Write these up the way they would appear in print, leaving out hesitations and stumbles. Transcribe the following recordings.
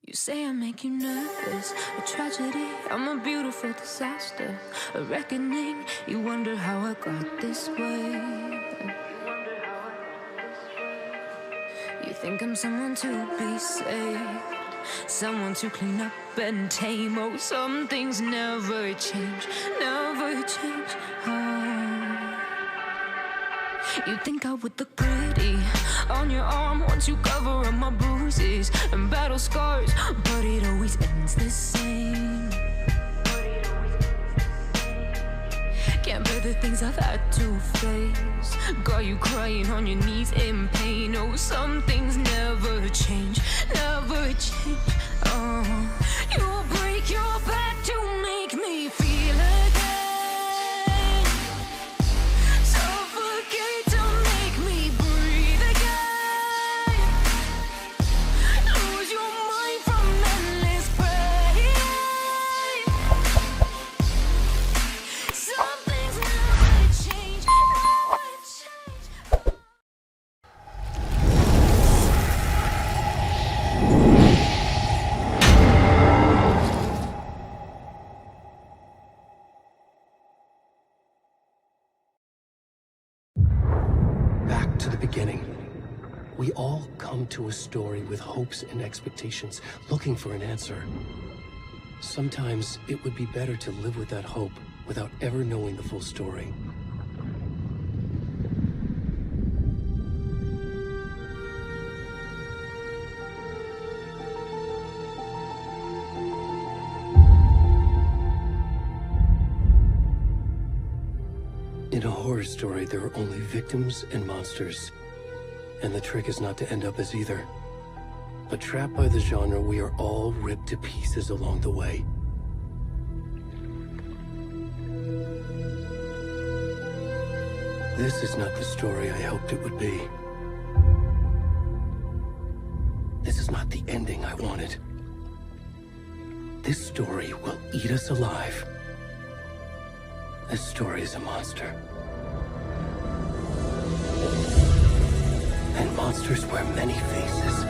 You say I make you nervous, a tragedy, I'm a beautiful disaster, a reckoning, you wonder how I got this way. You think I'm someone to be saved, someone to clean up and tame. Oh, some things never change, never change. Oh. You think I would look pretty on your arm once you cover up my bruises and battle scars, but it always ends the same. Can't bear the things I've had to face, got you crying on your knees in pain. Oh, some things never change, never change. Oh, you'll break your back to make me feel again, suffocate to make me breathe again, lose your mind from endless pain. Some things never change, never change. Back to the beginning. We all come to a story with hopes and expectations, looking for an answer. Sometimes it would be better to live with that hope without ever knowing the full story. In a horror story, there are only victims and monsters. And the trick is not to end up as either. But trapped by the genre, we are all ripped to pieces along the way. This is not the story I hoped it would be. This is not the ending I wanted. This story will eat us alive. This story is a monster. And monsters wear many faces.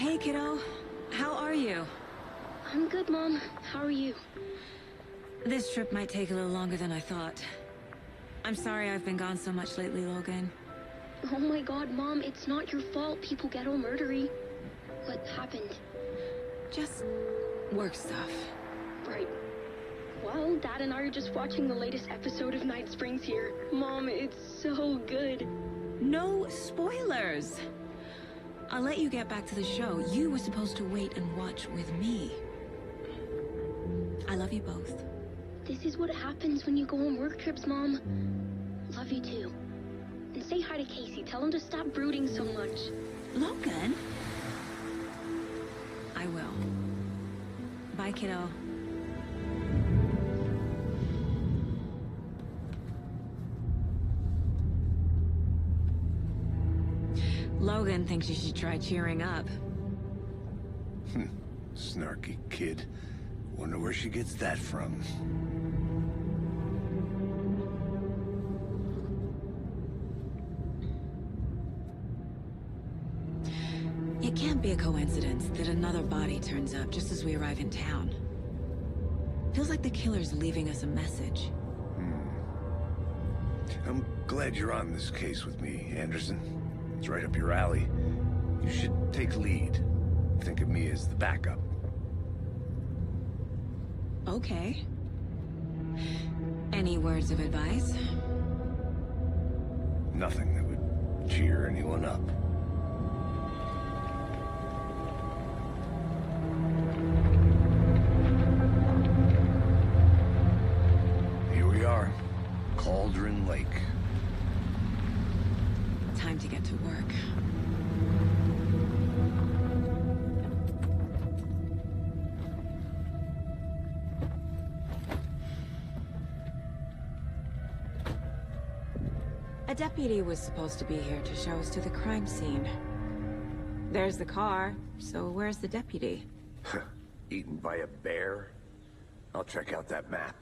Hey, kiddo. How are you? I'm good, Mom. How are you? This trip might take a little longer than I thought. I'm sorry I've been gone so much lately, Logan. Oh my god, Mom, it's not your fault people get all murdery. What happened? Just work stuff. Right. Well, Dad and I are just watching the latest episode of Night Springs here. Mom, it's so good. No spoilers! I'll let you get back to the show. You were supposed to wait and watch with me. I love you both. This is what happens when you go on work trips, Mom. Love you too. And say hi to Casey. Tell him to stop brooding so much. Logan? I will. Bye, kiddo. Logan thinks you should try cheering up. Snarky kid. Wonder where she gets that from. It can't be a coincidence that another body turns up just as we arrive in town. Feels like the killer's leaving us a message. I'm glad you're on this case with me, Anderson. It's right up your alley. You should take lead. Think of me as the backup. Okay. Any words of advice? Nothing that would cheer anyone up. Here we are. Call Cauldron Lake. Time to get to work. A deputy was supposed to be here to show us to the crime scene. There's the car, so where's the deputy? Eaten by a bear? I'll check out that map.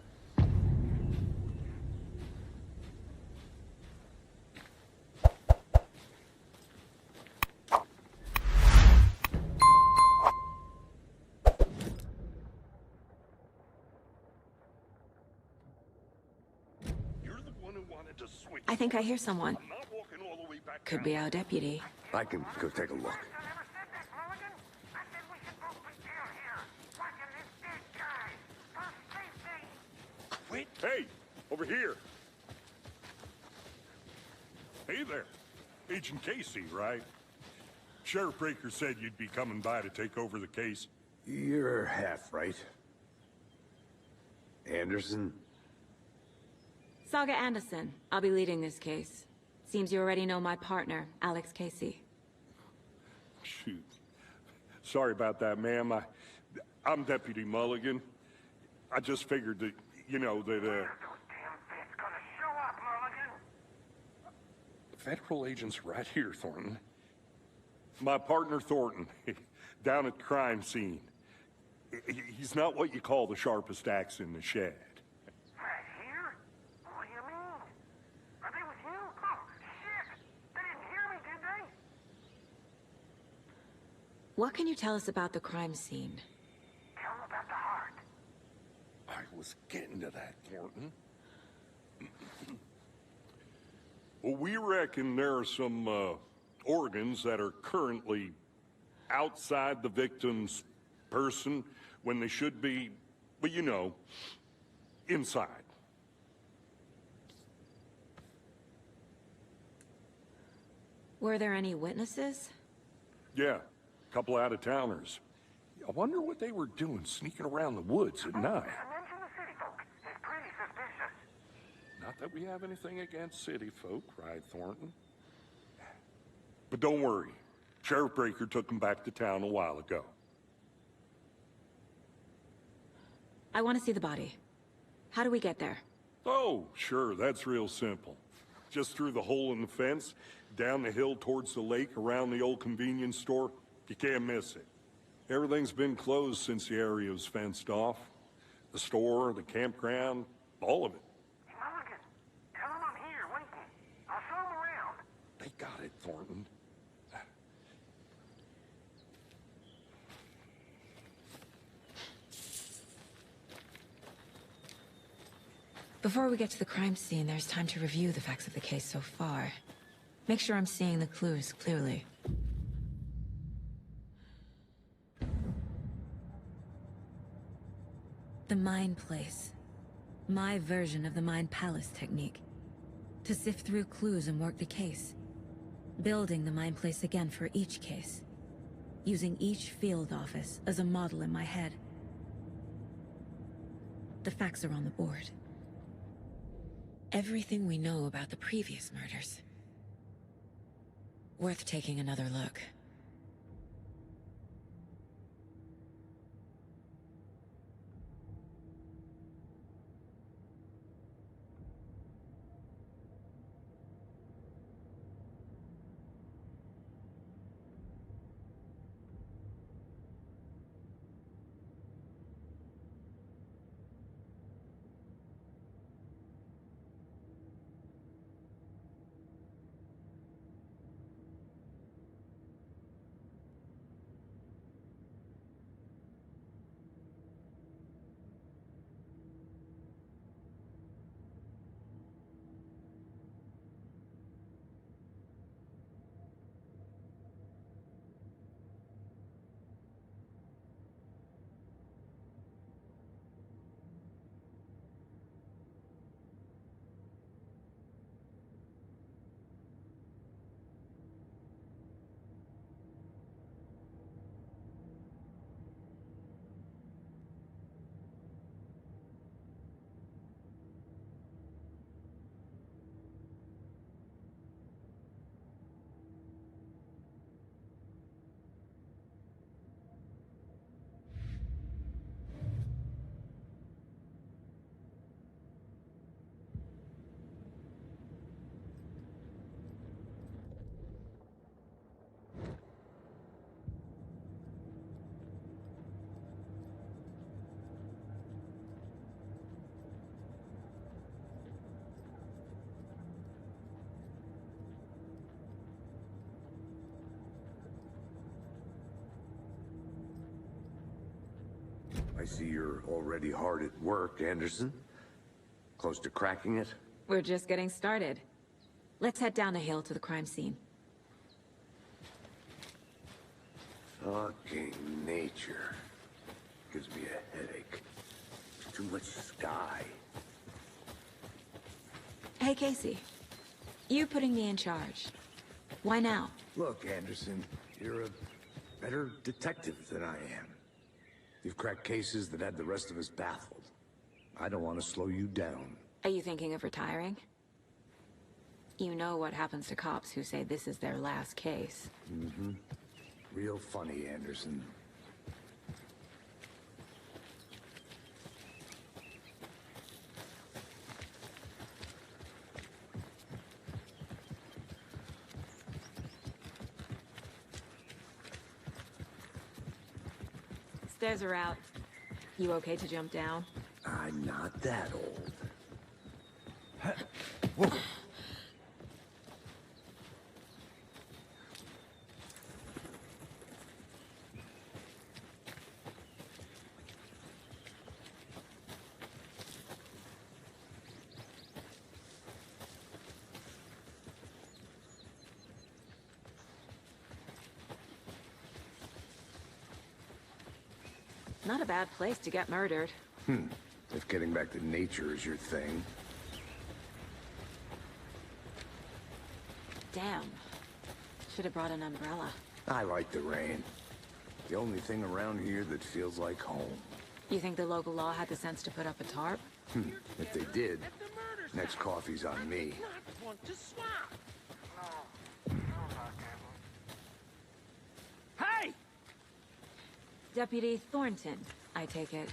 I think I hear someone. Could be our deputy. I can go take a look. Wait. Hey, over here. Hey there. Agent Casey, right? Sheriff Breaker said you'd be coming by to take over the case. You're half right. Anderson? Saga Anderson. I'll be leading this case. Seems you already know my partner, Alex Casey. Shoot. Sorry about that, ma'am. I'm Deputy Mulligan. I just figured that, you know, that, Federal agent's right here, Thornton. My partner, Thornton, down at the crime scene. He's not what you call the sharpest axe in the shed. Right here? What do you mean? Are they with you? Oh, shit! They didn't hear me, did they? What can you tell us about the crime scene? Tell them about the heart. I was getting to that, Thornton. Well, we reckon there are some organs that are currently outside the victim's person when they should be, well, you know, inside. Were there any witnesses? Yeah, a couple out-of-towners. I wonder what they were doing sneaking around the woods at night. Mention the city folk. It's pretty suspicious. Not that we have anything against city folk, right, Thornton? But don't worry. Sheriff Breaker took them back to town a while ago. I want to see the body. How do we get there? Oh, sure, that's real simple. Just through the hole in the fence, down the hill towards the lake, around the old convenience store. You can't miss it. Everything's been closed since the area was fenced off. The store, the campground, all of it. Mulligan, tell them I'm here waiting. I'll show them around. They got it, Thornton. Before we get to the crime scene, there's time to review the facts of the case so far. Make sure I'm seeing the clues clearly. The Mind Place. My version of the Mind Palace technique. To sift through clues and work the case. Building the Mind Place again for each case. Using each field office as a model in my head. The facts are on the board. Everything we know about the previous murders. Worth taking another look. I see you're already hard at work, Anderson. Close to cracking it? We're just getting started. Let's head down the hill to the crime scene. Fucking nature. Gives me a headache. Too much sky. Hey, Casey. You putting me in charge. Why now? Look, Anderson, you're a better detective than I am. You've cracked cases that had the rest of us baffled. I don't want to slow you down. Are you thinking of retiring? You know what happens to cops who say this is their last case. Mm-hmm. Real funny, Anderson. Stairs are out. You okay to jump down? I'm not that old. Whoa. Not a bad place to get murdered. If getting back to nature is your thing. Damn. Should have brought an umbrella. I like the rain. The only thing around here that feels like home. You think the local law had the sense to put up a tarp? If they did, next coffee's on me. Hey! Deputy Thornton, I take it.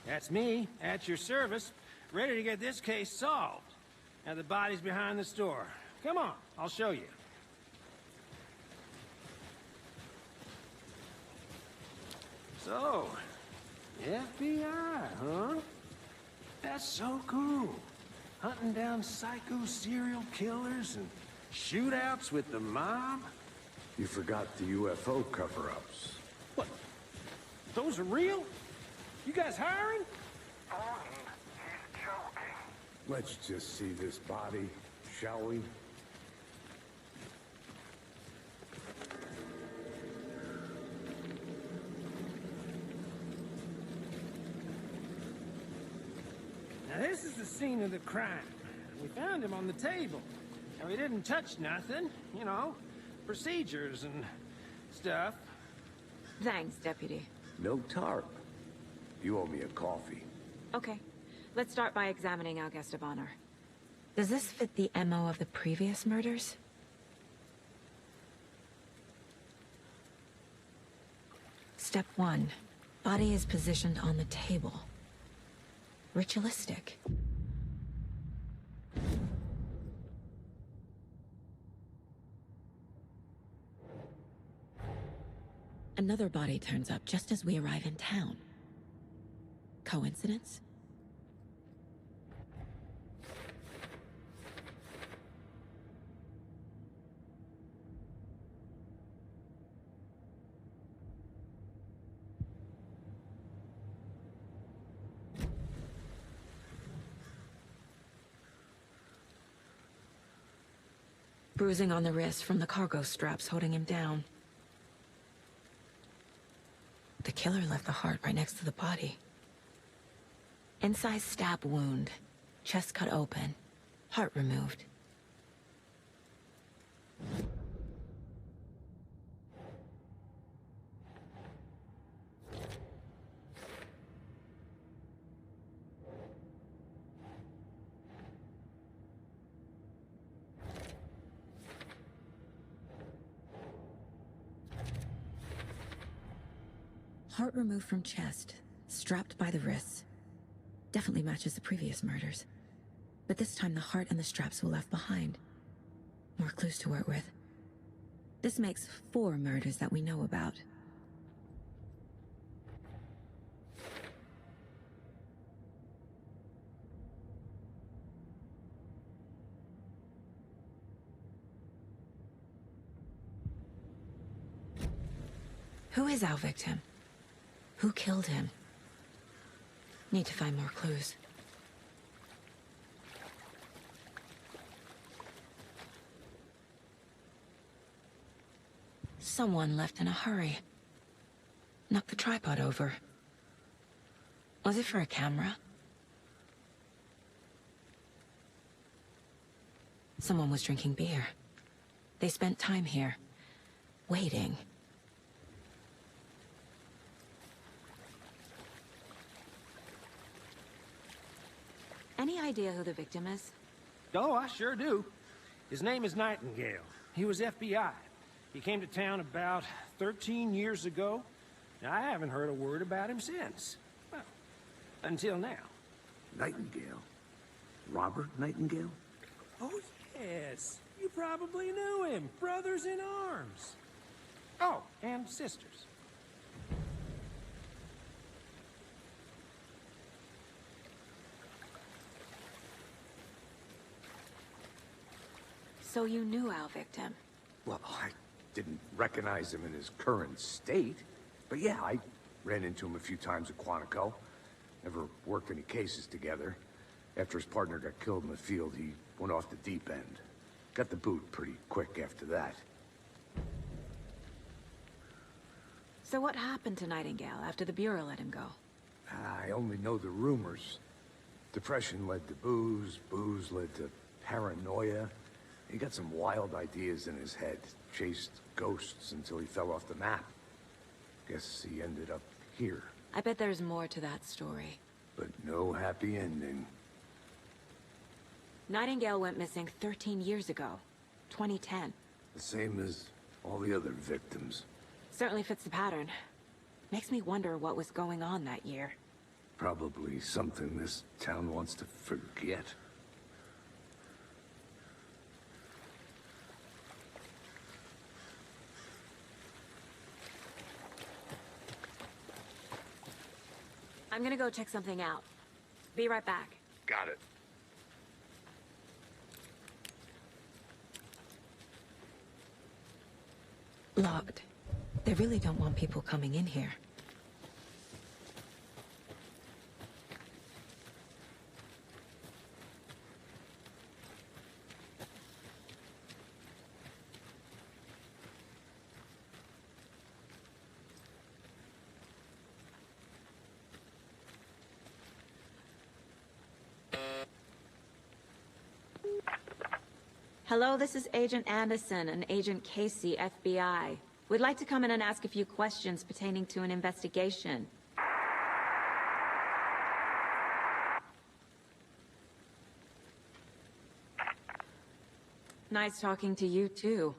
That's me, at your service, ready to get this case solved. Now the body's behind the store. Come on, I'll show you. So, FBI, huh? That's so cool. Hunting down psycho serial killers and shootouts with the mob. You forgot the UFO cover-ups. What? Those are real? You guys hiring? Let's just see this body, shall we? Now this is the scene of the crime. We found him on the table. Now he didn't touch nothing, you know, procedures and stuff. Thanks, Deputy. No tarp. You owe me a coffee. Okay. Let's start by examining our guest of honor. Does this fit the MO of the previous murders? Step 1. Body is positioned on the table. Ritualistic. Another body turns up just as we arrive in town. Coincidence? Bruising on the wrist from the cargo straps holding him down. The killer left the heart right next to the body. Inside stab wound, chest cut open, heart removed. Heart removed from chest, strapped by the wrists. Definitely matches the previous murders. But this time the heart and the straps were left behind. More clues to work with. This makes 4 murders that we know about. Who is our victim? Who killed him? Need to find more clues. Someone left in a hurry. Knocked the tripod over. Was it for a camera? Someone was drinking beer. They spent time here, waiting. Any idea who the victim is? Oh, I sure do. His name is Nightingale. He was FBI. He came to town about 13 years ago. Now, I haven't heard a word about him since. Well, until now. Nightingale? Robert Nightingale? Oh, yes. You probably knew him. Brothers in arms. Oh, and sisters. So you knew our victim? Well, I didn't recognize him in his current state. But yeah, I ran into him a few times at Quantico. Never worked any cases together. After his partner got killed in the field, he went off the deep end. Got the boot pretty quick after that. So what happened to Nightingale after the Bureau let him go? I only know the rumors. Depression led to booze, booze led to paranoia. He got some wild ideas in his head, chased ghosts until he fell off the map. Guess he ended up here. I bet there's more to that story. But no happy ending. Nightingale went missing 13 years ago, 2010. The same as all the other victims. Certainly fits the pattern. Makes me wonder what was going on that year. Probably something this town wants to forget. I'm gonna go check something out. Be right back. Got it. Locked. They really don't want people coming in here. Hello, this is Agent Anderson and Agent Casey, FBI. We'd like to come in and ask a few questions pertaining to an investigation. Nice talking to you, too.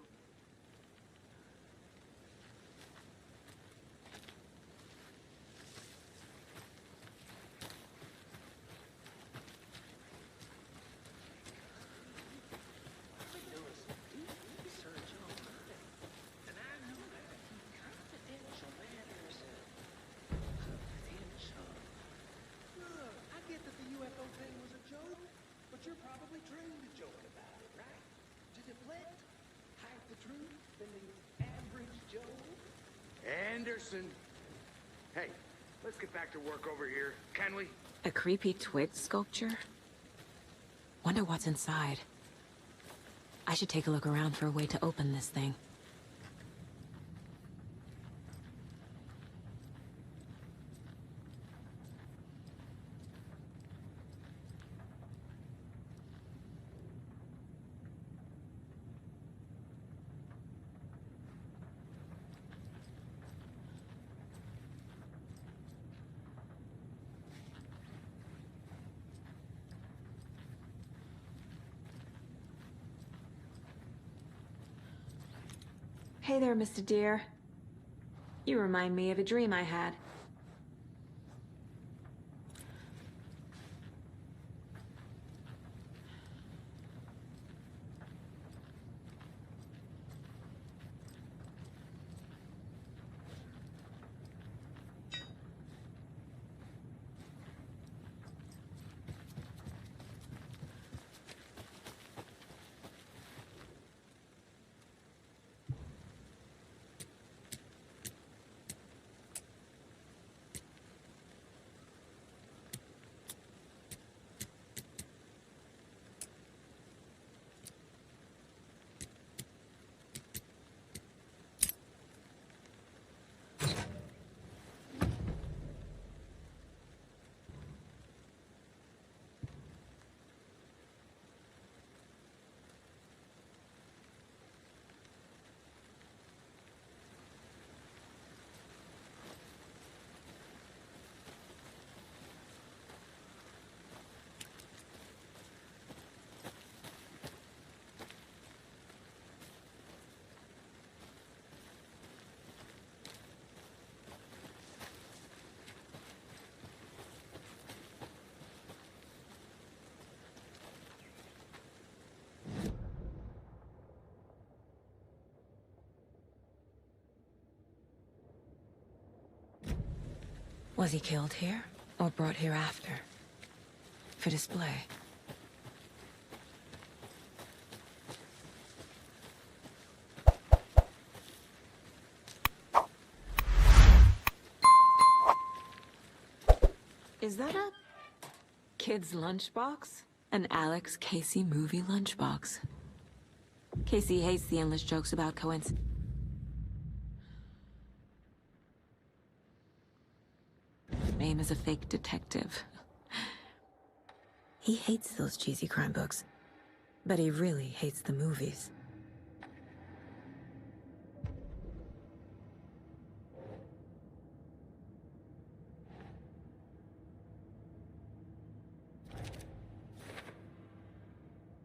Anderson. Hey, let's get back to work over here, can we? A creepy twig sculpture? Wonder what's inside. I should take a look around for a way to open this thing. Hey there, Mr. Deer. You remind me of a dream I had. Was he killed here, or brought here after? For display? Is that a kid's lunchbox? An Alex Casey movie lunchbox. Casey hates the endless jokes about coincidence. Name is a fake detective. He hates those cheesy crime books, but he really hates the movies.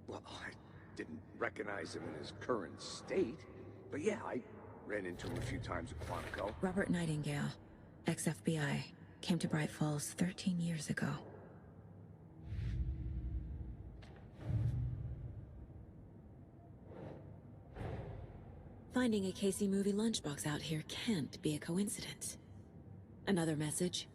Well, I didn't recognize him in his current state, but yeah, I ran into him a few times at Quantico. Robert Nightingale, ex-FBI, came to Bright Falls 13 years ago. Finding a Casey movie lunchbox out here can't be a coincidence. Another message?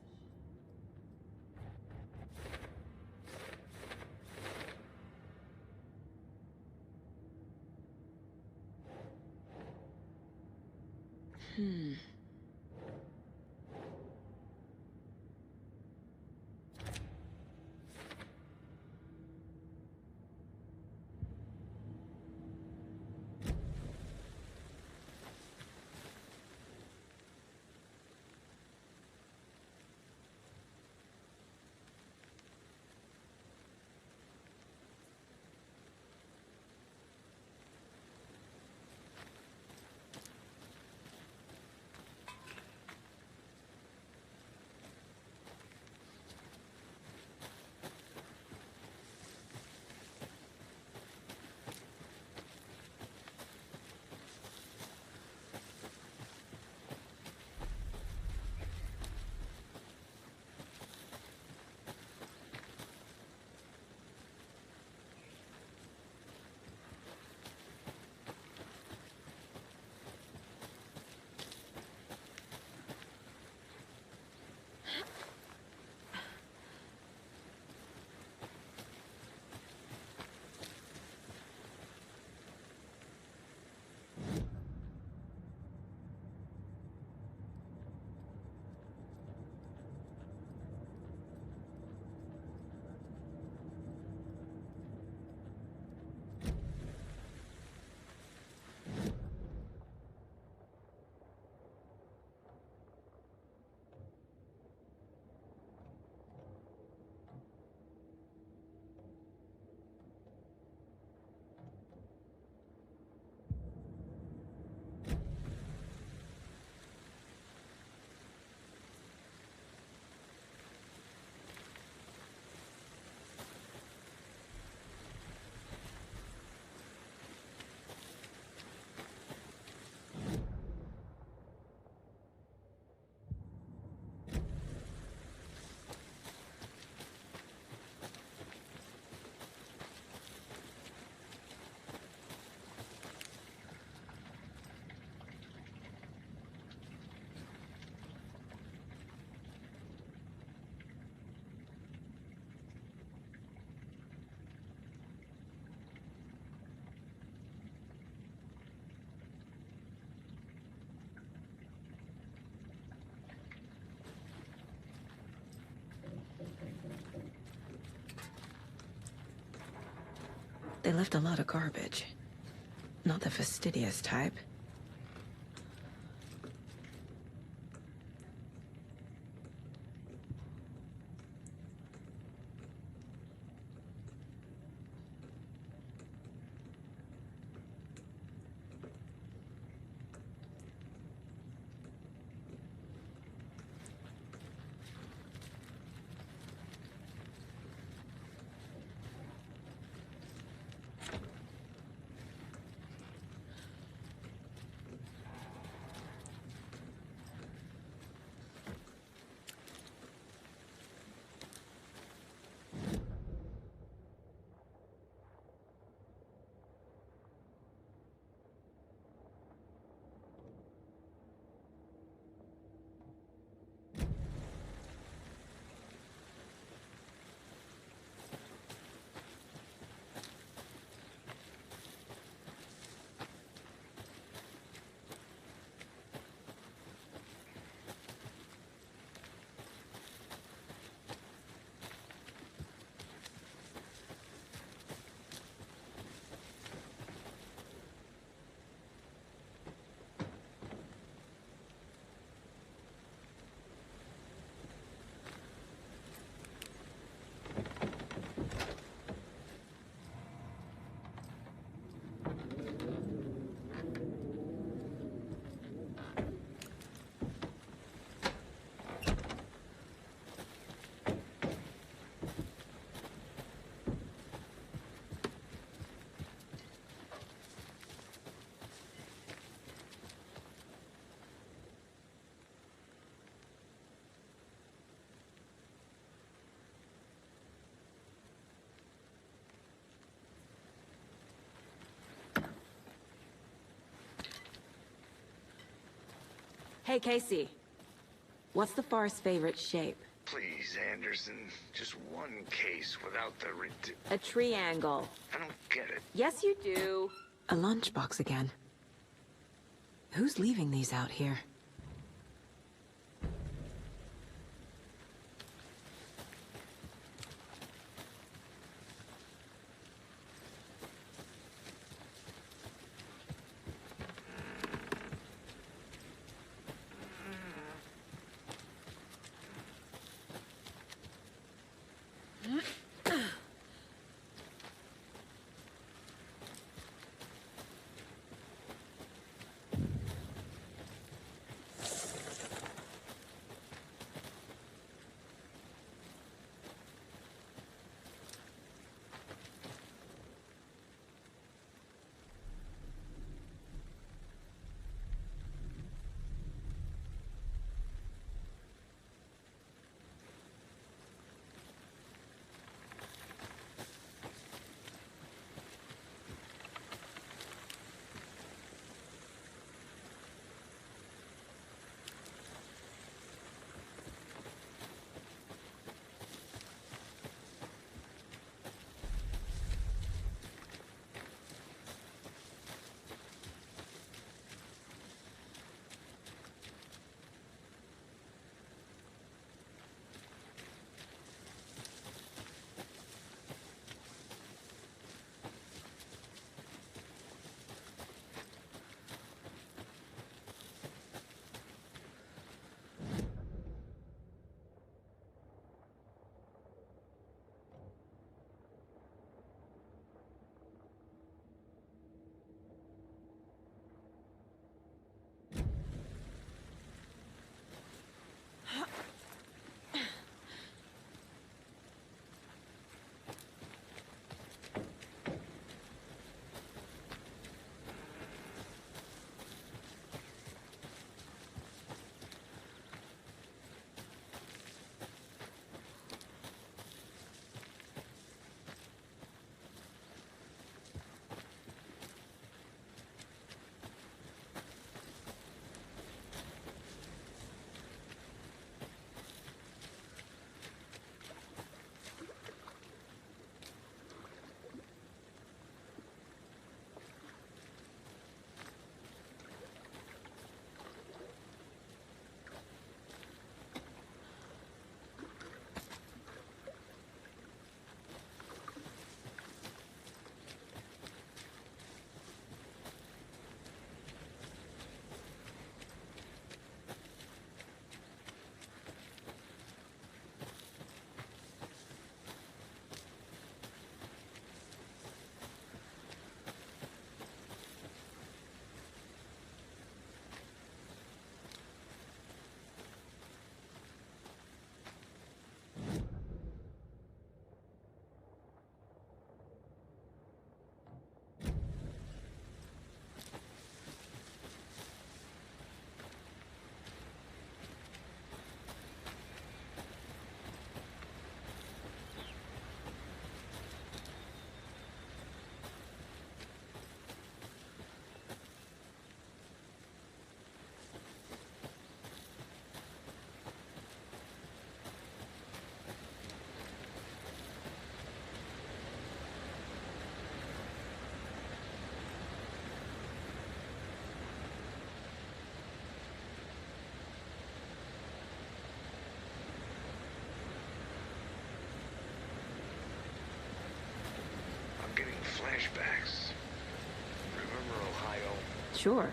They left a lot of garbage. Not the fastidious type. Hey, Casey. What's the forest's favorite shape? Please, Anderson. Just one case without the A triangle. I don't get it. Yes, you do. A lunchbox again. Who's leaving these out here? flashbacks. Remember Ohio? Sure.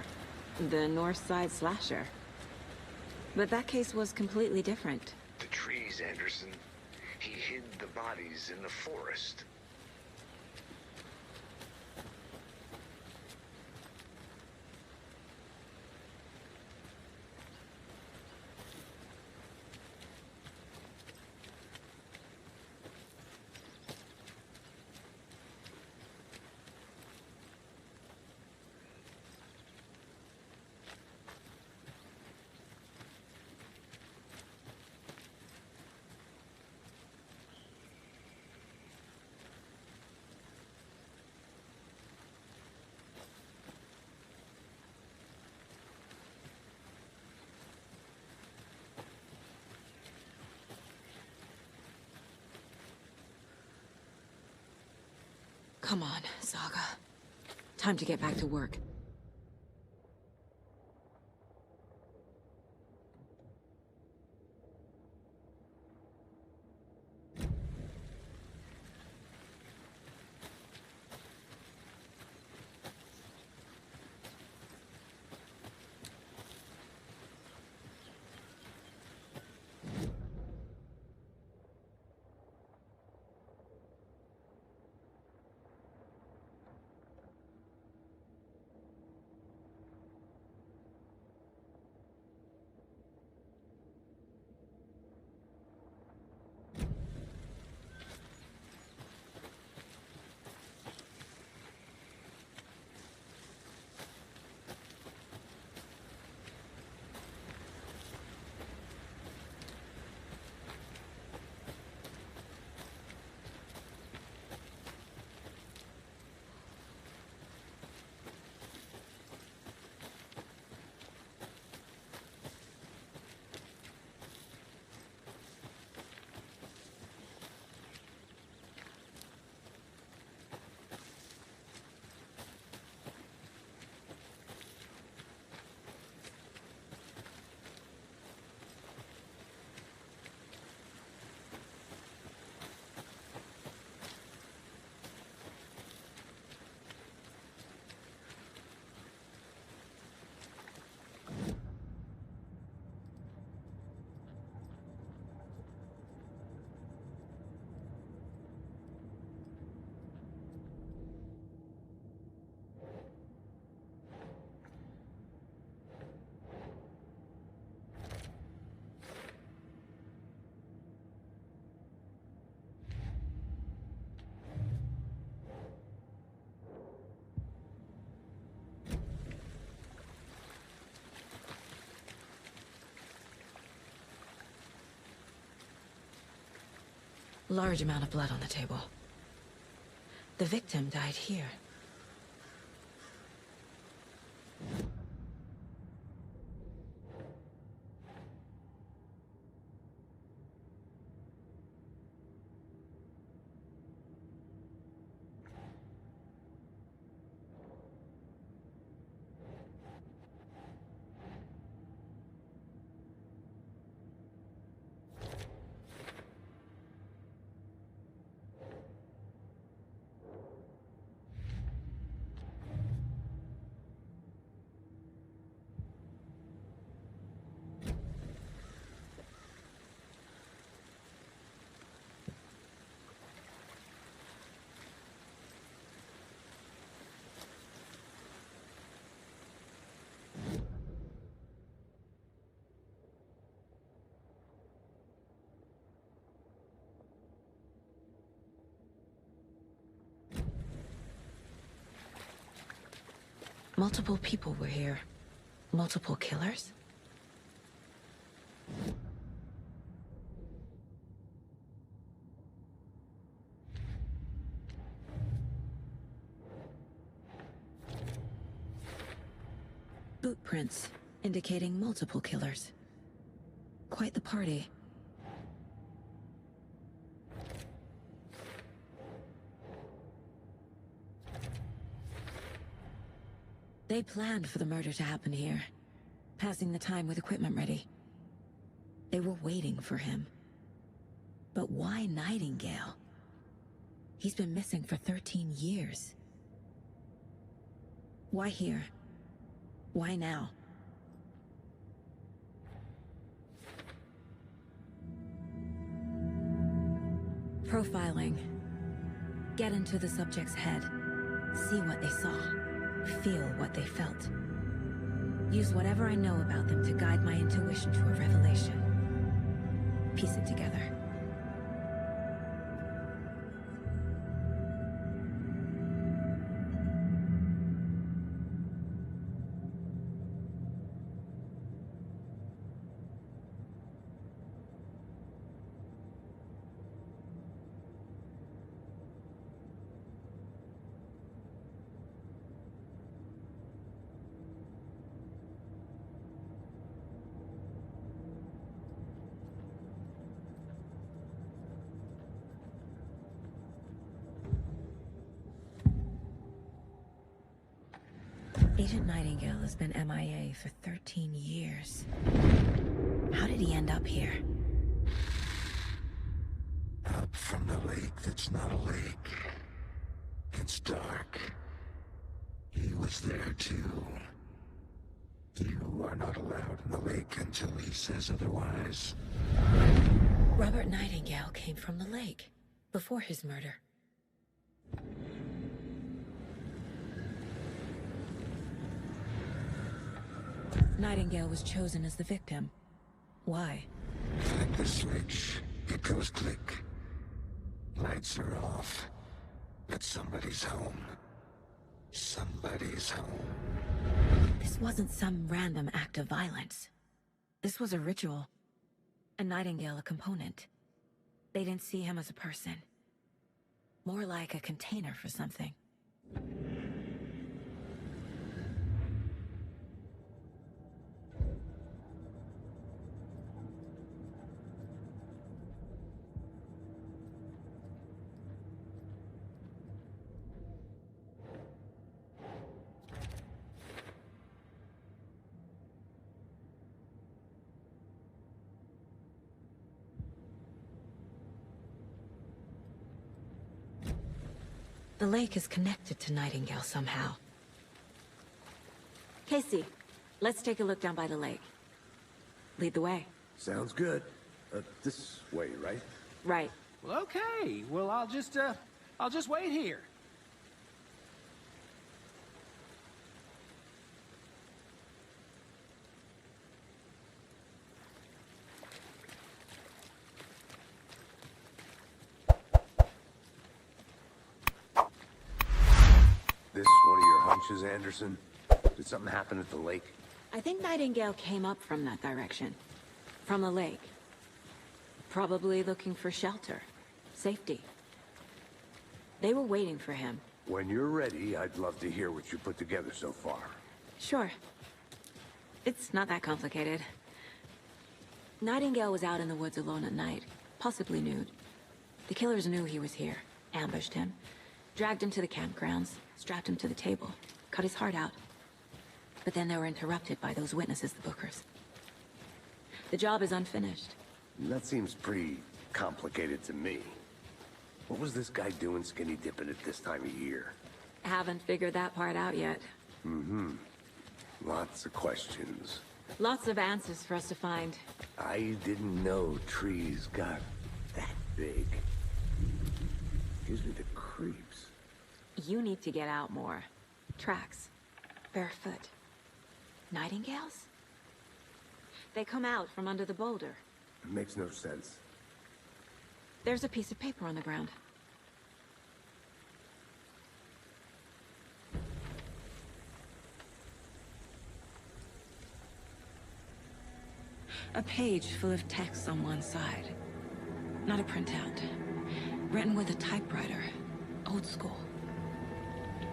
The North Side slasher. But that case was completely different. The trees, Anderson. He hid the bodies in the forest. Come on, Saga. Time to get back to work. Large amount of blood on the table. The victim died here. Multiple people were here. Multiple killers? Boot prints, indicating multiple killers. Quite the party. They planned for the murder to happen here, passing the time with equipment ready. They were waiting for him. But why Nightingale? He's been missing for 13 years. Why here? Why now? Profiling. Get into the subject's head. See what they saw. Feel what they felt. Use whatever I know about them to guide my intuition to a revelation. Piece it together. Agent Nightingale has been MIA for 13 years. How did he end up here? Up from the lake that's not a lake. It's dark. He was there too. You are not allowed in the lake until he says otherwise. Robert Nightingale came from the lake, before his murder. Nightingale was chosen as the victim. Why? Flip the switch. It goes click. Lights are off. But somebody's home. Somebody's home. This wasn't some random act of violence. This was a ritual. And Nightingale a component. They didn't see him as a person. More like a container for something. The lake is connected to Nightingale somehow. Casey, let's take a look down by the lake. Lead the way. Sounds good. This way, right? Right. Well, okay. Well, I'll just wait here. This one of your hunches, Anderson? Did something happen at the lake? I think Nightingale came up from that direction. From the lake. Probably looking for shelter. Safety. They were waiting for him. When you're ready, I'd love to hear what you put together so far. Sure. It's not that complicated. Nightingale was out in the woods alone at night, possibly nude. The killers knew he was here, ambushed him, dragged him to the campgrounds, strapped him to the table, cut his heart out. But then they were interrupted by those witnesses, the Bookers. The job is unfinished. That seems pretty complicated to me. What was this guy doing skinny dipping at this time of year? Haven't figured that part out yet. Mm-hmm. Lots of questions. Lots of answers for us to find. I didn't know trees got that big. Gives me the creeps. You need to get out more. Tracks. Barefoot. Nightingales? They come out from under the boulder. It makes no sense. There's a piece of paper on the ground. A page full of text on one side. Not a printout. Written with a typewriter. Old school.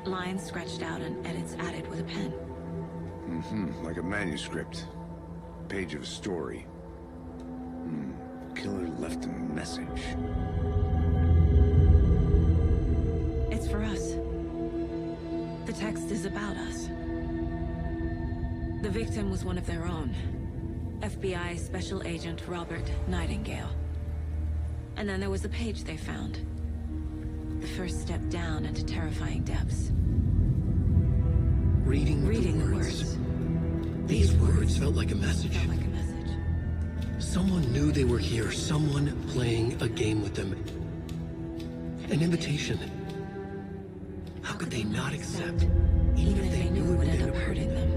Lines scratched out and edits added with a pen. Mm-hmm. Like a manuscript. Page of a story. Killer left a message. It's for us. The text is about us. The victim was one of their own. FBI Special Agent Robert Nightingale. And then there was the page they found. The first step down into terrifying depths. Reading the words. These words felt like a message. Felt like a message. Someone knew they were here. Someone playing a game with them. An invitation. How could they not accept? Even if they knew it would end up hurting them.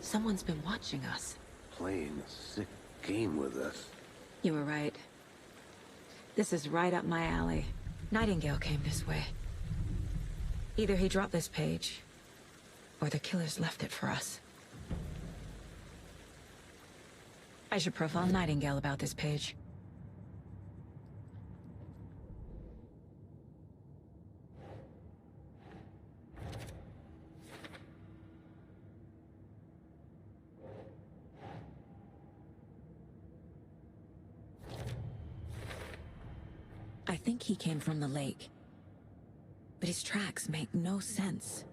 Someone's been watching us. Playing a sick game with us. You were right. This is right up my alley. Nightingale came this way. Either he dropped this page, or the killers left it for us. I should profile Nightingale about this page. I think he came from the lake. But his tracks make no sense.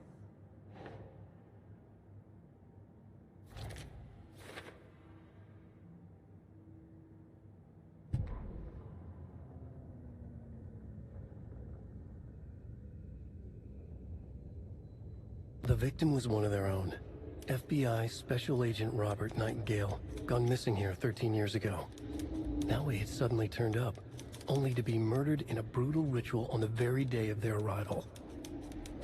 The victim was one of their own. FBI Special Agent Robert Nightingale, gone missing here 13 years ago. Now he had suddenly turned up, only to be murdered in a brutal ritual on the very day of their arrival.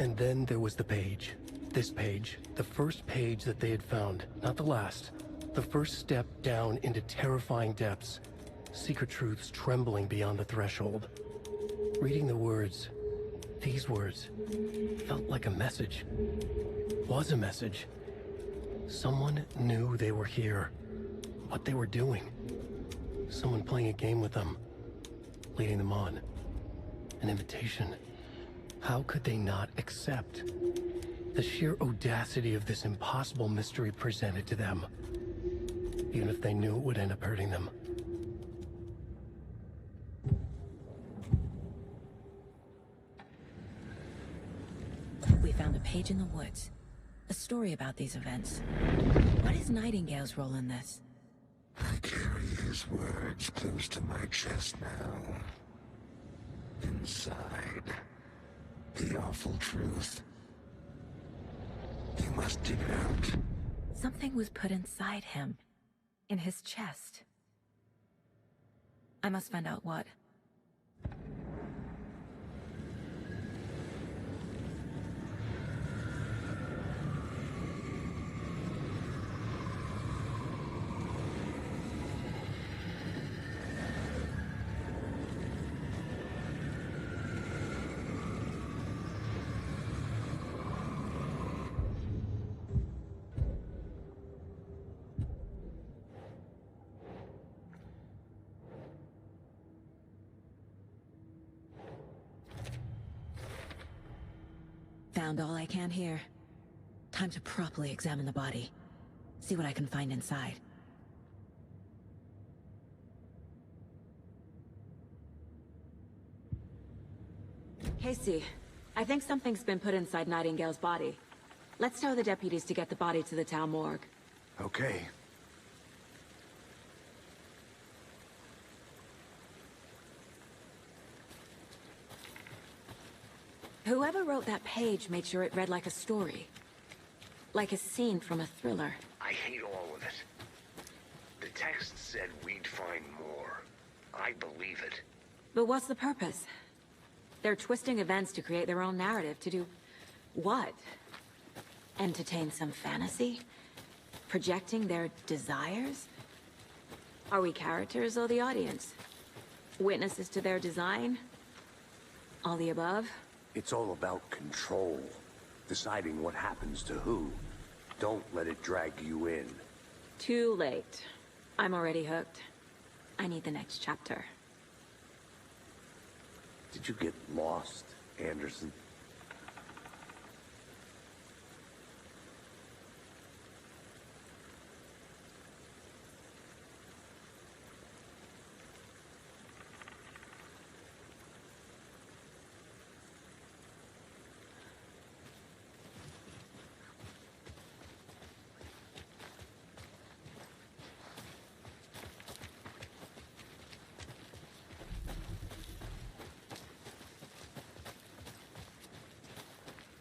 And then there was the page. This page, the first page that they had found, not the last. The first step down into terrifying depths. Secret truths trembling beyond the threshold. Reading the words, these words, felt like a message. Was a message. Someone knew they were here. What they were doing. Someone playing a game with them. Leading them on. An invitation. How could they not accept? The sheer audacity of this impossible mystery presented to them. Even if they knew it would end up hurting them. We found a page in the woods. A story about these events. What is Nightingale's role in this? I carry his words close to my chest now. Inside, the awful truth. You must dig it out. Something was put inside him. In his chest. I must find out what. Found all I can here. Time to properly examine the body. See what I can find inside. Casey, I think something's been put inside Nightingale's body. Let's tell the deputies to get the body to the town morgue. Okay. Whoever wrote that page made sure it read like a story. Like a scene from a thriller. I hate all of it. The text said we'd find more. I believe it. But what's the purpose? They're twisting events to create their own narrative. To do what? Entertain some fantasy? Projecting their desires? Are we characters or the audience? Witnesses to their design? All the above? It's all about control. Deciding what happens to who. Don't let it drag you in. Too late. I'm already hooked. I need the next chapter. Did you get lost, Anderson?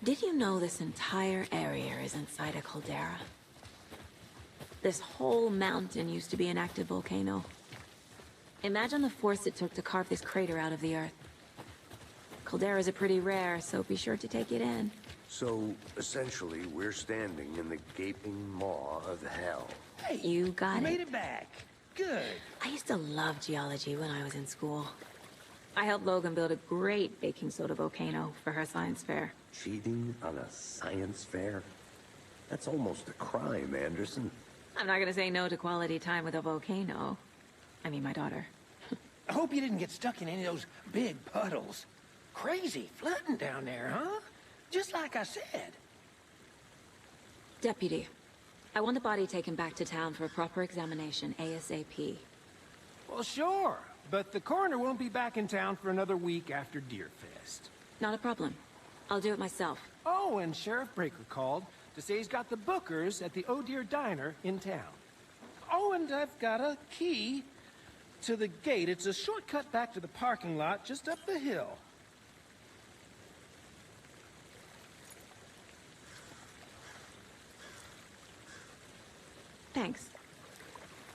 Did you know this entire area is inside a caldera? This whole mountain used to be an active volcano. Imagine the force it took to carve this crater out of the earth. Calderas are pretty rare, so be sure to take it in. So, essentially, we're standing in the gaping maw of hell. Hey, You got it. made it back. Good. I used to love geology when I was in school. I helped Logan build a great baking soda volcano for her science fair. Cheating on a science fair? That's almost a crime, Anderson. I'm not gonna say no to quality time with a volcano. I mean, my daughter. I hope you didn't get stuck in any of those big puddles. Crazy flooding down there, huh? Just like I said. Deputy, I want the body taken back to town for a proper examination, ASAP. Well, sure. But the coroner won't be back in town for another week after Deerfest. Not a problem. I'll do it myself. Oh, and Sheriff Breaker called to say he's got the bookers at the Oh Dear Diner in town. Oh, and I've got a key to the gate. It's a shortcut back to the parking lot just up the hill. Thanks.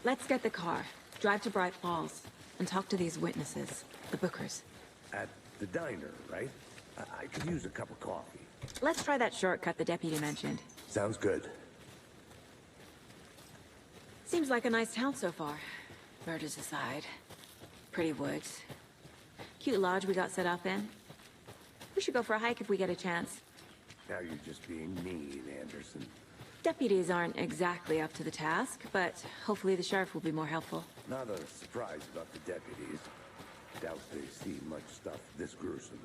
Let's get the car, drive to Bright Falls, and talk to these witnesses, the bookers. At the diner, right? I could use a cup of coffee. Let's try that shortcut the deputy mentioned. Sounds good. Seems like a nice town so far. Murders aside. Pretty woods. Cute lodge we got set up in. We should go for a hike if we get a chance. Now you're just being mean, Anderson. Deputies aren't exactly up to the task, but hopefully the sheriff will be more helpful. Not a surprise about the deputies. Doubt they see much stuff this gruesome.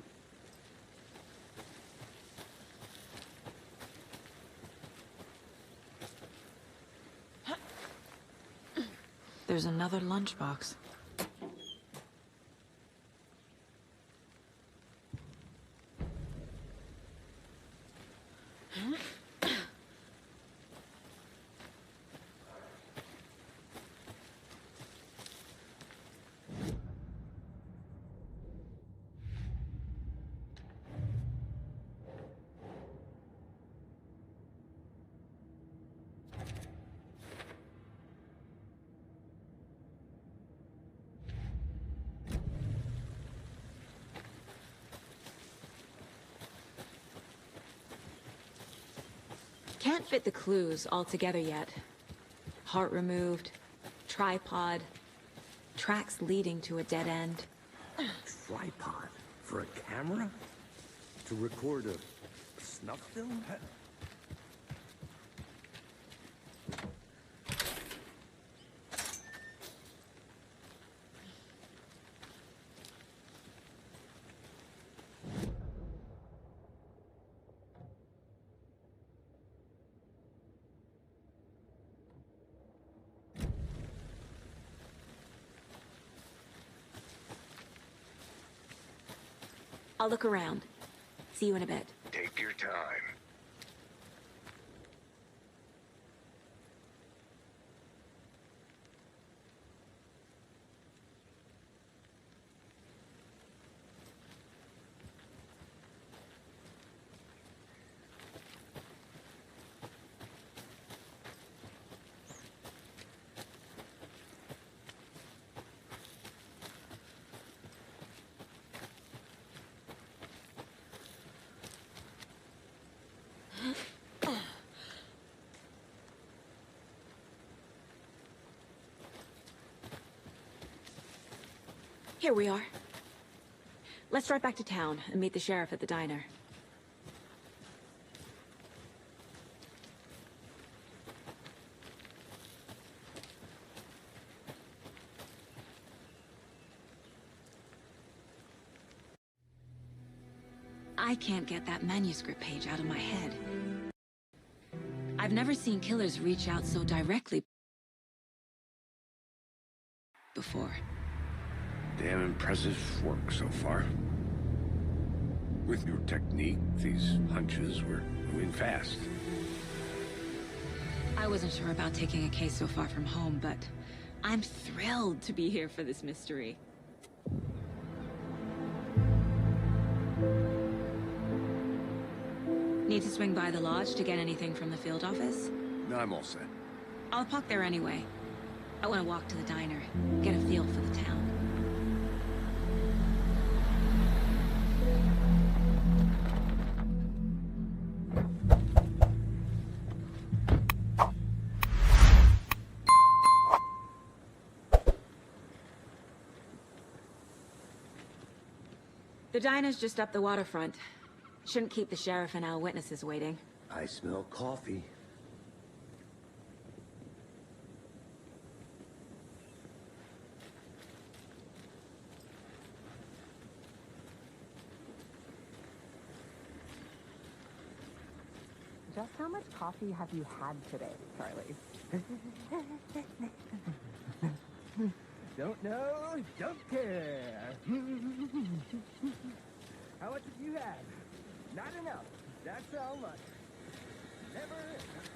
There's another lunchbox. Can't fit the clues all together yet. Heart removed, tripod, tracks leading to a dead end. Tripod? For a camera? To record a snuff film? I'll look around. See you in a bit. Take your time. Here we are. Let's drive back to town and meet the sheriff at the diner. I can't get that manuscript page out of my head. I've never seen killers reach out so directly before. Damn impressive work so far. With your technique, these hunches were moving fast. I wasn't sure about taking a case so far from home, but I'm thrilled to be here for this mystery. Need to swing by the lodge to get anything from the field office? No, I'm all set. I'll park there anyway. I want to walk to the diner, get a feel for the town. The diner's just up the waterfront. Shouldn't keep the sheriff and our witnesses waiting. I smell coffee. Just how much coffee have you had today, Charlie? Don't know, don't care. How much have you had? Not enough. That's how much. Never enough.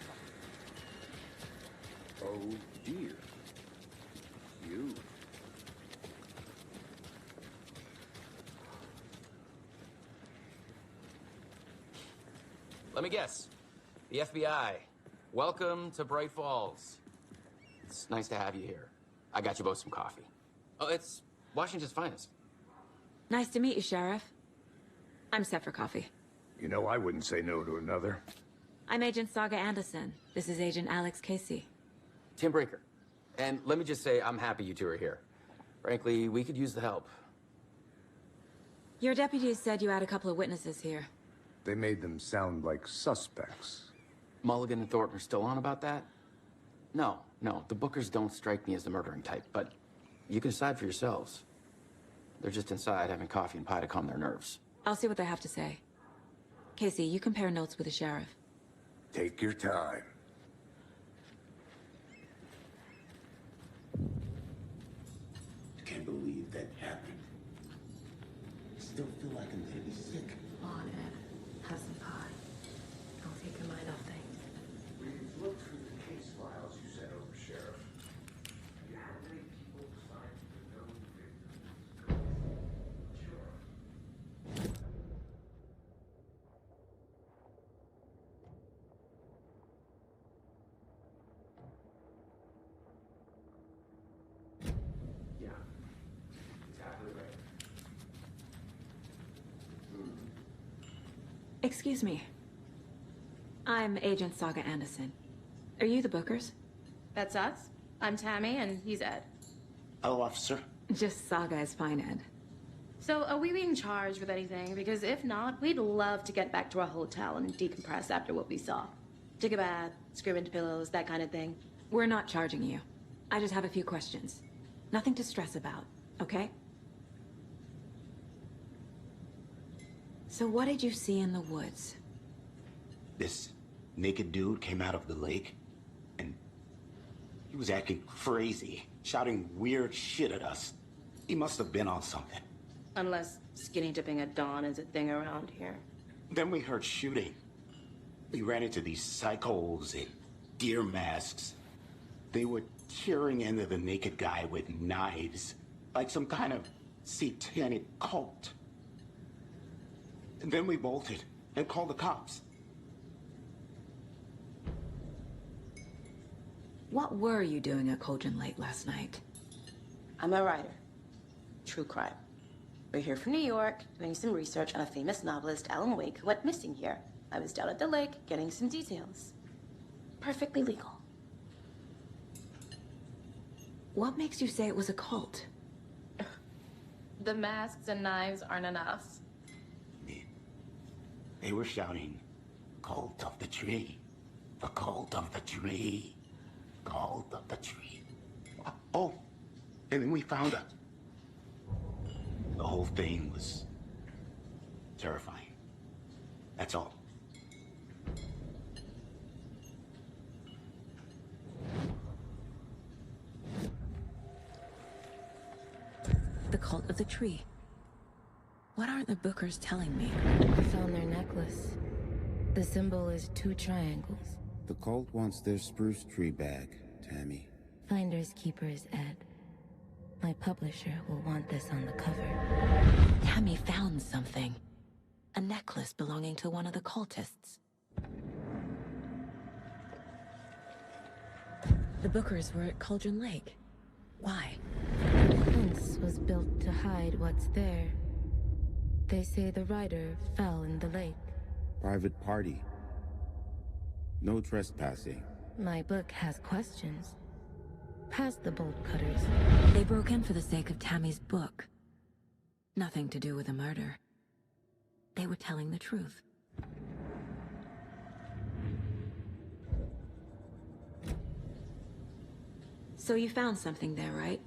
Oh dear. You. Let me guess. The FBI. Welcome to Bright Falls. It's nice to have you here. I got you both some coffee. Oh, it's Washington's finest. Nice to meet you, Sheriff. I'm set for coffee. You know, I wouldn't say no to another. I'm Agent Saga Anderson. This is Agent Alex Casey. Tim Breaker. And let me just say, I'm happy you two are here. Frankly, we could use the help. Your deputies said you had a couple of witnesses here. They made them sound like suspects. Mulligan and Thornton are still on about that? No, the Bookers don't strike me as the murdering type, but you can decide for yourselves. They're just inside having coffee and pie to calm their nerves. I'll see what they have to say. Casey, you compare notes with the sheriff. Take your time. Can't believe that happened. I still feel like I'm gonna be sick. Come on, Ed. Have some pie. I'll take your mind off things. We've looked through the case files you sent over, Sheriff. You have many people assigned to the known victims. Sure. Yeah. Exactly right. Excuse me. I'm Agent Saga Anderson. Are you the Bookers? That's us. I'm Tammy, and he's Ed. Hello, officer. Just Saga is fine, Ed. So, are we being charged with anything? Because if not, we'd love to get back to our hotel and decompress after what we saw. Take a bath, scream into pillows, that kind of thing. We're not charging you. I just have a few questions. Nothing to stress about, okay? So what did you see in the woods? This naked dude came out of the lake, and he was acting crazy, shouting weird shit at us. He must have been on something. Unless skinny dipping at dawn is a thing around here. Then we heard shooting. We ran into these psychos in deer masks. They were tearing into the naked guy with knives, like some kind of satanic cult. And then we bolted and called the cops. What were you doing at Cauldron Lake last night? I'm a writer. True crime. We're here from New York, doing some research on a famous novelist, Alan Wake, who went missing here. I was down at the lake, getting some details. Perfectly legal. What makes you say it was a cult? The masks and knives aren't enough. They were shouting, "Cult of the tree, the cult of the tree, cult of the tree." Oh, and then we found her. The whole thing was terrifying. That's all. The cult of the tree. What aren't the Bookers telling me? I found their necklace. The symbol is 2 triangles. The cult wants their spruce tree back, Tammy. Finders keepers, Ed. My publisher will want this on the cover. Tammy found something. A necklace belonging to one of the cultists. The Bookers were at Cauldron Lake. Why? The fence was built to hide what's there. They say the rider fell in the lake. Private party. No trespassing. My book has questions. Past the bolt cutters. They broke in for the sake of Tammy's book. Nothing to do with a murder. They were telling the truth. So you found something there, right?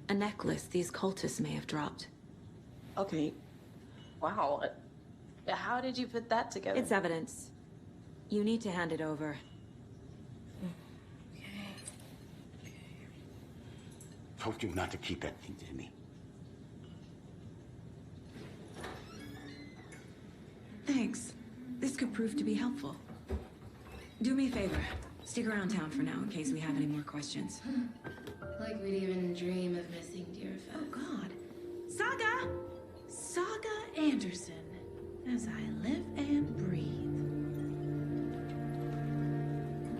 A necklace these cultists may have dropped. Okay. Wow. How did you put that together? It's evidence. You need to hand it over. told you not to keep anything to me. Thanks. This could prove to be helpful. Do me a favor. Stick around town for now in case we have any more questions. Like we'd even dream of missing dear Fez. Oh, God. Saga! Saga Anderson. As I live and breathe.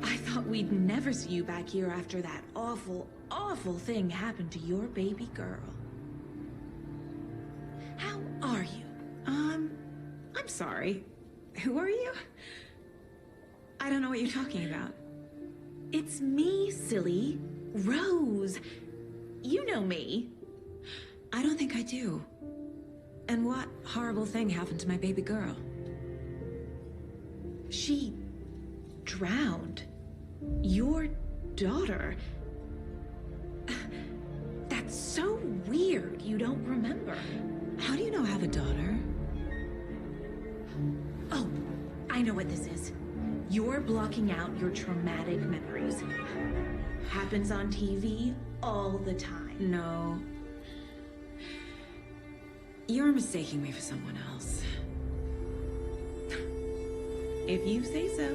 I thought we'd never see you back here after that awful, awful thing happened to your baby girl. How are you? I'm sorry. Who are you? I don't know what you're talking about. It's me, silly. Rose. You know me. I don't think I do. And what horrible thing happened to my baby girl? She drowned. Your daughter. That's so weird you don't remember. How do you know I have a daughter? Oh, I know what this is. You're blocking out your traumatic memories. Happens on TV all the time. No. You're mistaking me for someone else. If you say so.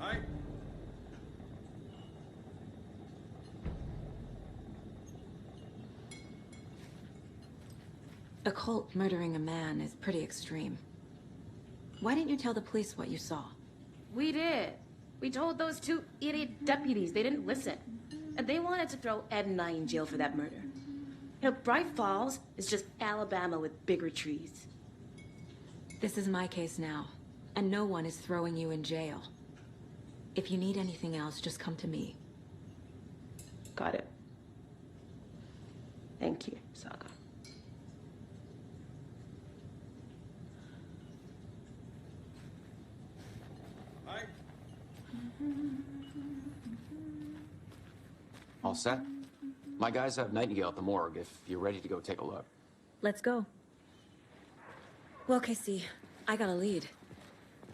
Hi. A cult murdering a man is pretty extreme. Why didn't you tell the police what you saw? We did. We told those two idiot deputies. They didn't listen. And they wanted to throw Ed and I in jail for that murder. You know, Bright Falls is just Alabama with bigger trees. This is my case now, and no one is throwing you in jail. If you need anything else, just come to me. Got it. Thank you, Saga. Hi. All set? My guys have Nightingale at the morgue if you're ready to go take a look. Let's go. Well, Casey, I got a lead.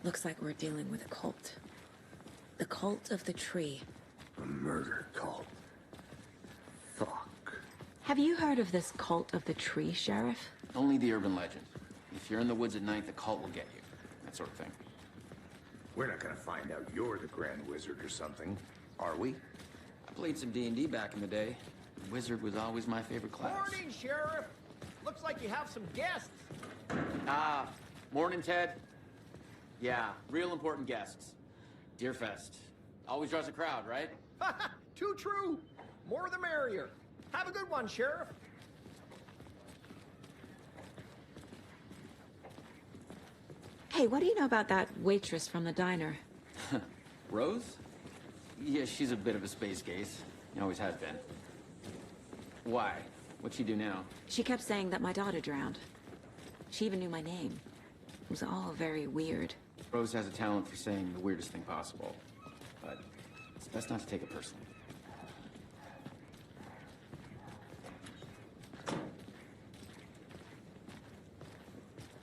Looks like we're dealing with a cult. The cult of the tree. A murder cult. Fuck. Have you heard of this cult of the tree, Sheriff? Only the urban legend. If you're in the woods at night, the cult will get you. That sort of thing. We're not gonna find out you're the Grand Wizard or something, are we? I played some D&D back in the day. Wizard was always my favorite class. Morning, Sheriff. Looks like you have some guests. Ah, morning, Ted. Yeah, real important guests. Deerfest. Always draws a crowd, right? Too true. More the merrier. Have a good one, Sheriff. Hey, what do you know about that waitress from the diner? Rose? Yeah, she's a bit of a space case. Always has been. Why? What'd she do now? She kept saying that my daughter drowned. She even knew my name. It was all very weird. Rose has a talent for saying the weirdest thing possible. But it's best not to take it personally.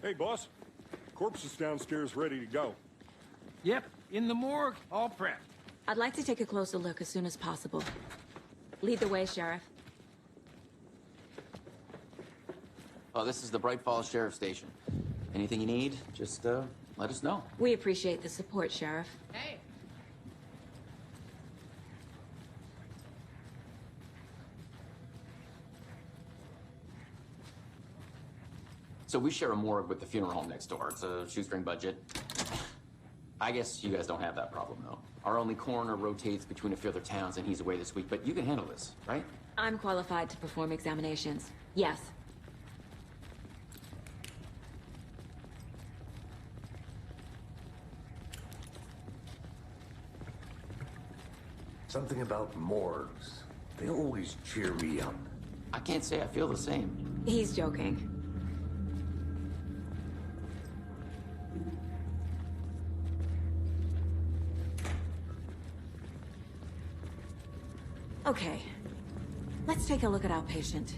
Hey, boss. Corpse is downstairs ready to go. Yep, in the morgue, all prepped. I'd like to take a closer look as soon as possible. Lead the way, Sheriff. Oh, this is the Bright Falls Sheriff Station. Anything you need, just let us know. We appreciate the support, Sheriff. Hey. So we share a morgue with the funeral home next door. It's a shoestring budget. I guess you guys don't have that problem, though. Our only coroner rotates between a few other towns, and he's away this week, but you can handle this, right? I'm qualified to perform examinations. Yes. Something about morgues. They always cheer me up. I can't say I feel the same. He's joking. Okay. Let's take a look at our patient.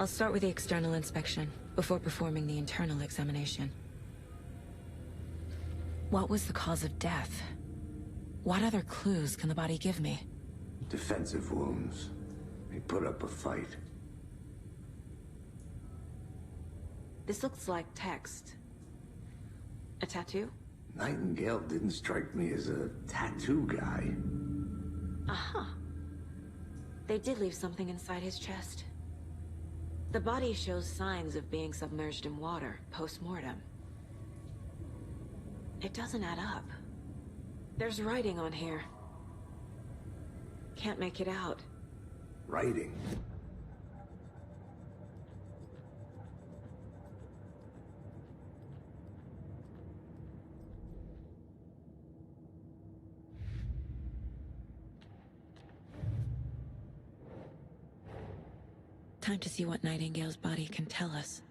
I'll start with the external inspection, before performing the internal examination. What was the cause of death? What other clues can the body give me? Defensive wounds. He put up a fight. This looks like text. A tattoo? Nightingale didn't strike me as a tattoo guy. Aha. They did leave something inside his chest. The body shows signs of being submerged in water, post-mortem. It doesn't add up. There's writing on here. Can't make it out. Writing? Time to see what Nightingale's body can tell us.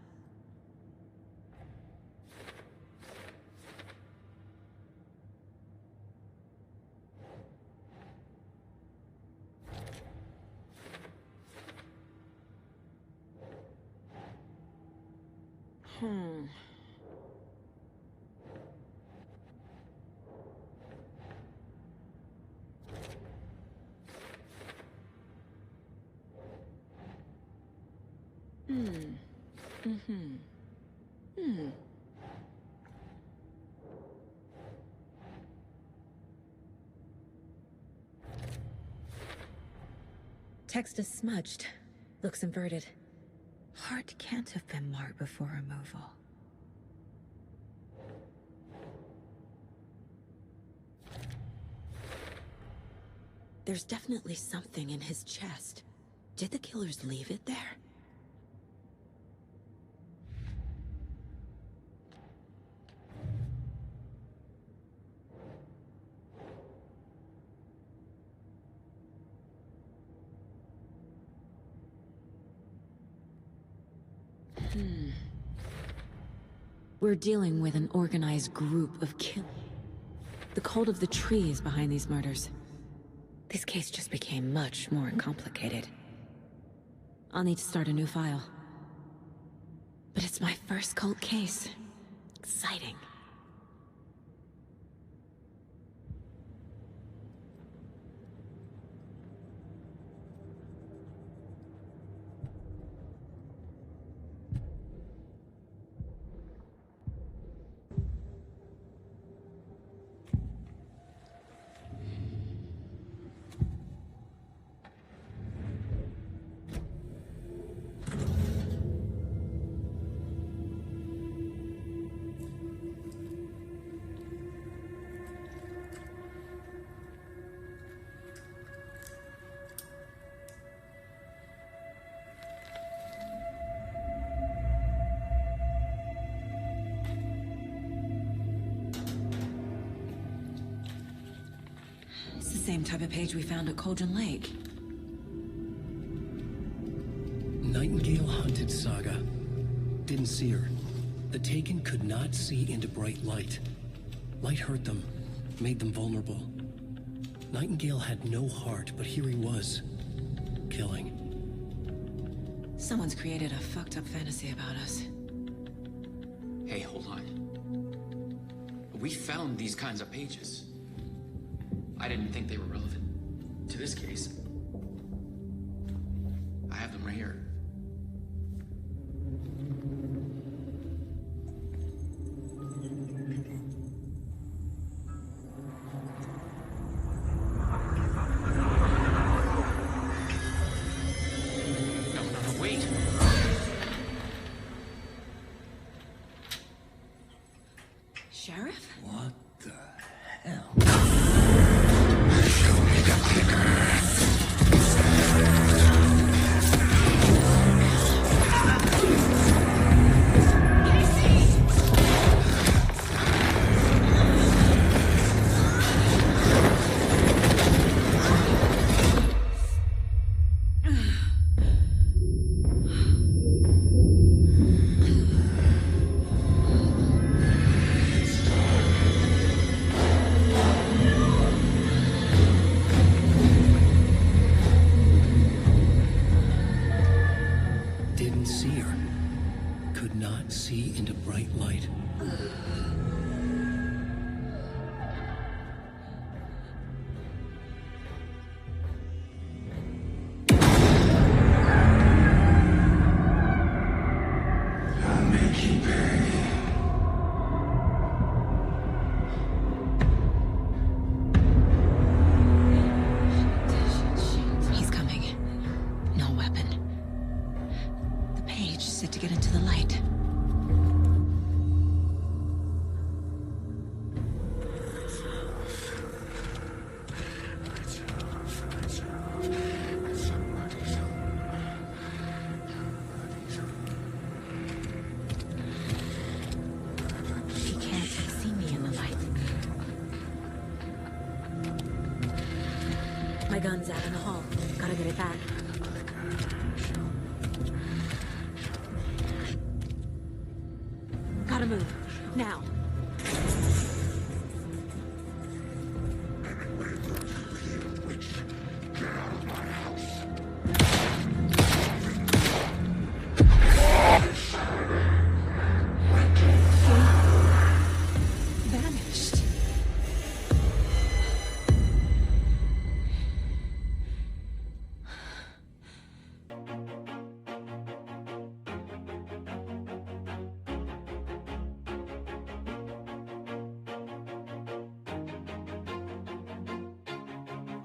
Text is smudged. Looks inverted. Heart can't have been marked before removal. There's definitely something in his chest. Did the killers leave it there? We're dealing with an organized group of killers. The cult of the tree is behind these murders. This case just became much more complicated. I'll need to start a new file. But it's my first cult case. Exciting. Same type of page we found at Cauldron Lake. Nightingale hunted Saga. Didn't see her. The Taken could not see into bright light. Light hurt them, made them vulnerable. Nightingale had no heart, but here he was, killing. Someone's created a fucked up fantasy about us. Hey, hold on. We found these kinds of pages. I didn't think they were relevant to this case. I have them right here. No, wait. Sheriff? What the hell? cannot see into bright light. He's coming. No weapon. The page set to get into the light. He can't see me in the light. My gun's out in the hall. Gotta get it back. Gotta move. Now. Vanished.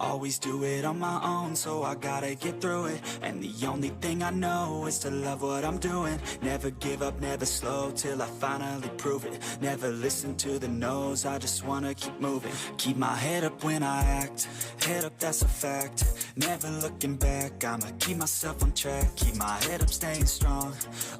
Always do it on my own, so I gotta get through it. And the only thing I know is to love what I'm doing. Never give up, never slow, till I finally prove it. Never listen to the no's, I just wanna keep moving. Keep my head up when I act, head up, that's a fact. Never looking back, I'ma keep myself on track. Keep my head up, staying strong,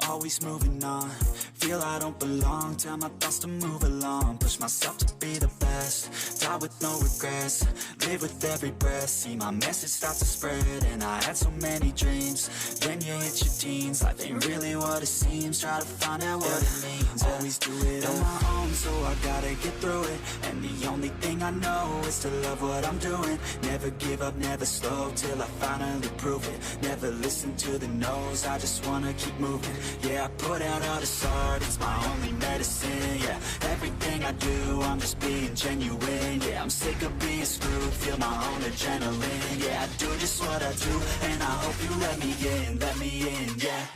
always moving on. Feel I don't belong, tell my thoughts to move along. Push myself to be the best, die with no regrets. Live with every breath, see my message start to spread. And I had so many dreams, then you hit your teens. Life ain't really what it seems, try to find out what it means. Always do it on my own, so I gotta get through it. And the only thing I know is to love what I'm doing. Never give up, never slow, till I finally prove it. Never listen to the no's, I just wanna keep moving. Yeah, I put out all this art, it's my only medicine. Yeah, everything I do, I'm just being genuine. Yeah, I'm sick of being screwed, feel my own adrenaline. Yeah, I do just what I do, and I hope you let me in, yeah.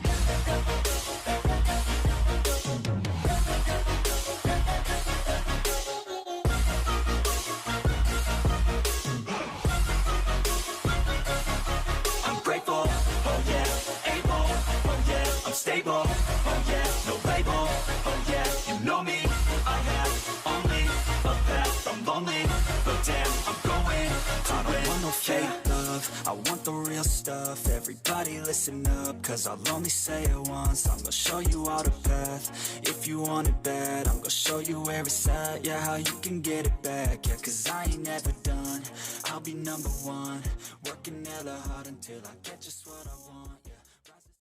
I'm grateful, oh yeah, able, oh yeah, I'm stable, oh yeah, no label, oh yeah, you know me, I have only a path, I'm lonely, but damn, I'm going to win. I don't want no fake love, I want the real stuff. Everybody listen up, cause I'll only say it once. I'm gonna show you all the path, if you want it bad. I'm gonna show you where it's at, yeah, how you can get it back. Yeah, cause I ain't never done, I'll be number one. Working hella hard until I get just what I want.